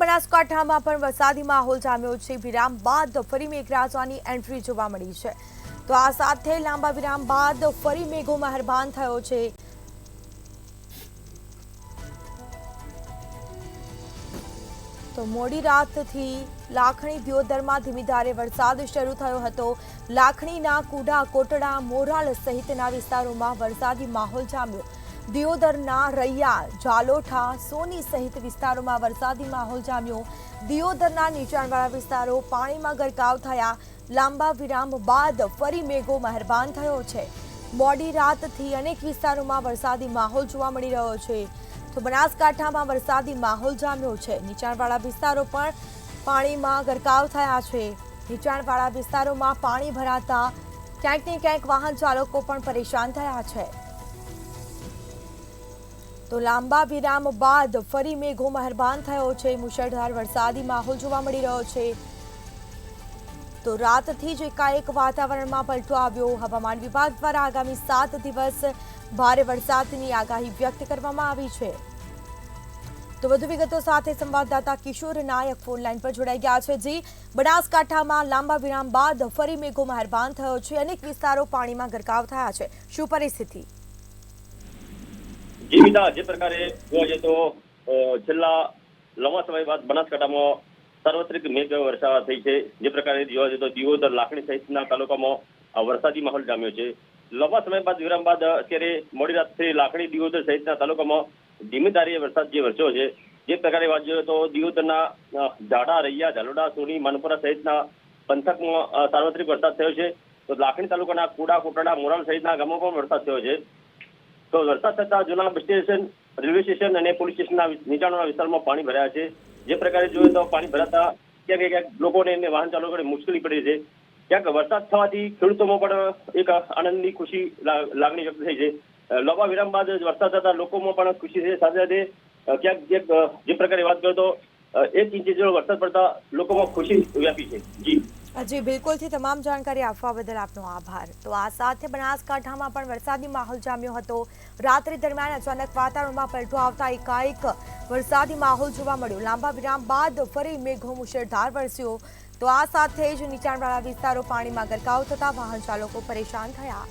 બનાસકાંઠામાં પણ વરસાદી માહોલ જામ્યો છે। વિરામ બાદ ફરી મેઘરાજાની એન્ટ્રી જોવા મળી છે। તો આ સાથે લાંબા વિરામ બાદ ફરી મેઘો મહેરબાન થયો છે। તો મોડી રાતથી લાખણી દિયોદરમાં ધીમી ધારે વરસાદ શરૂ થયો હતો। લાખણીના કુડા, કોટડા, મોરાળ સહિતના વિસ્તારોમાં વરસાદી માહોલ જામ્યો। દિયોદરના રૈયા, જાલોઠા, સોની સહિત વિસ્તારોમાં વરસાદી માહોલ જામ્યો। દિયોદરના નીચાણવાળા વિસ્તારો પાણીમાં ગરકાવ થયા। લાંબા વિરામ બાદ ફરી મેઘો મહેરબાન થયો છે। મોડી રાતથી અનેક વિસ્તારોમાં વરસાદી માહોલ જોવા મળી રહ્યો છે। તો બનાસકાંઠામાં વરસાદી માહોલ જામ્યો છે। નીચાણવાળા વિસ્તારો પણ પાણીમાં ગરકાવ થયા છે। નીચાણવાળા વિસ્તારોમાં પાણી ભરાતા ક્યાંક ને ક્યાંક વાહન ચાલકો પણ પરેશાન થયા છે। તો લાંબા વિરામ બાદ ફરી મેઘો મહેરબાન થયો છે। મુશળધાર વરસાદી માહોલ જોવા મળી રહ્યો છે। તો રાતથી જ એકાએક વાતાવરણમાં પલટો આવ્યો। હવામાન વિભાગ દ્વારા આગામી 7 દિવસ ભારે વરસાદની આગાહી વ્યક્ત કરવામાં આવી છે। તો વધુ વિગતો સાથે સંવાદદાતા કિશોર નાયક ફોન લાઈન પર જોડાઈ ગયા છે। જી, બનાસકાંઠામાં લાંબા વિરામ બાદ ફરી મેઘો મહેરબાન થયો છે। અનેક વિસ્તારો પાણીમાં ગરકાવ થયા છે। શું પરિસ્થિતિ? જી મિતા, જે પ્રકારે જોવા જઈએ તો છેલ્લા લાંબા સમય બાદ બનાસકાંઠામાં સાર્વત્રિક મેઘ વર્ષા થઈ છે। જે પ્રકારે જોવા જઈએ તો દિયોદર, લાખણી સહિતના તાલુકામાં વરસાદી માહોલ જામ્યો છે। લાંબા સમય બાદ વિરામ બાદ અત્યારે મોડી રાતથી લાખણી, દિયોદર સહિતના તાલુકામાં ધીમી ધારે વરસાદ જે વરસ્યો છે। જે પ્રકારે વાત જોઈએ તો દિયોદરના ઝાડા, રૈયા, ઝાલોડા, સોની, માનપુરા સહિતના પંથકમાં સાર્વત્રિક વરસાદ થયો છે। તો લાખણી તાલુકાના કુડા, કોટડા, મોરાળ સહિતના ગામોમાં પણ વરસાદ થયો છે। તો વરસાદ થતા જૂના બસ સ્ટેશન, રેલવે સ્ટેશન અને પોલીસ સ્ટેશનના નીચાણવાળા વિસ્તારમાં પાણી ભરાયા છે। જે પ્રકારે જોઈએ તો પાણી ભરાતા ક્યાંક લોકોને અને વાહન ચાલકોને મુશ્કેલી પડી છે। ક્યાંક વરસાદ થવાથી ખેડૂતોમાં પણ એક આનંદની ખુશી લાગણી વ્યક્ત થઈ છે। લાંબા વિરામ બાદ વરસાદ થતા લોકોમાં પણ ખુશી છે। સાથે સાથે ક્યાંક જે પ્રકારે વાત કરો તો 1 ઇંચ જેટલો વરસાદ પડતા લોકોમાં ખુશી વ્યાપી છે। જી જી, બિલકુલથી તમામ જાણકારી આપવા બદલ આપનો આભાર। તો આ સાથે બનાસકાંઠામાં પણ વરસાદી માહોલ જામ્યો હતો। રાત્રિ દરમિયાન અચાનક વાતાવરણમાં પલટો આવતા એકાએક વરસાદી માહોલ જોવા મળ્યો। લાંબા વિરામ બાદ ફરી મેઘો મુશળધાર વરસ્યો। તો આ સાથે જ નીચાણવાળા વિસ્તારો પાણીમાં ગરકાવ થતા વાહન ચાલકો પરેશાન થયા।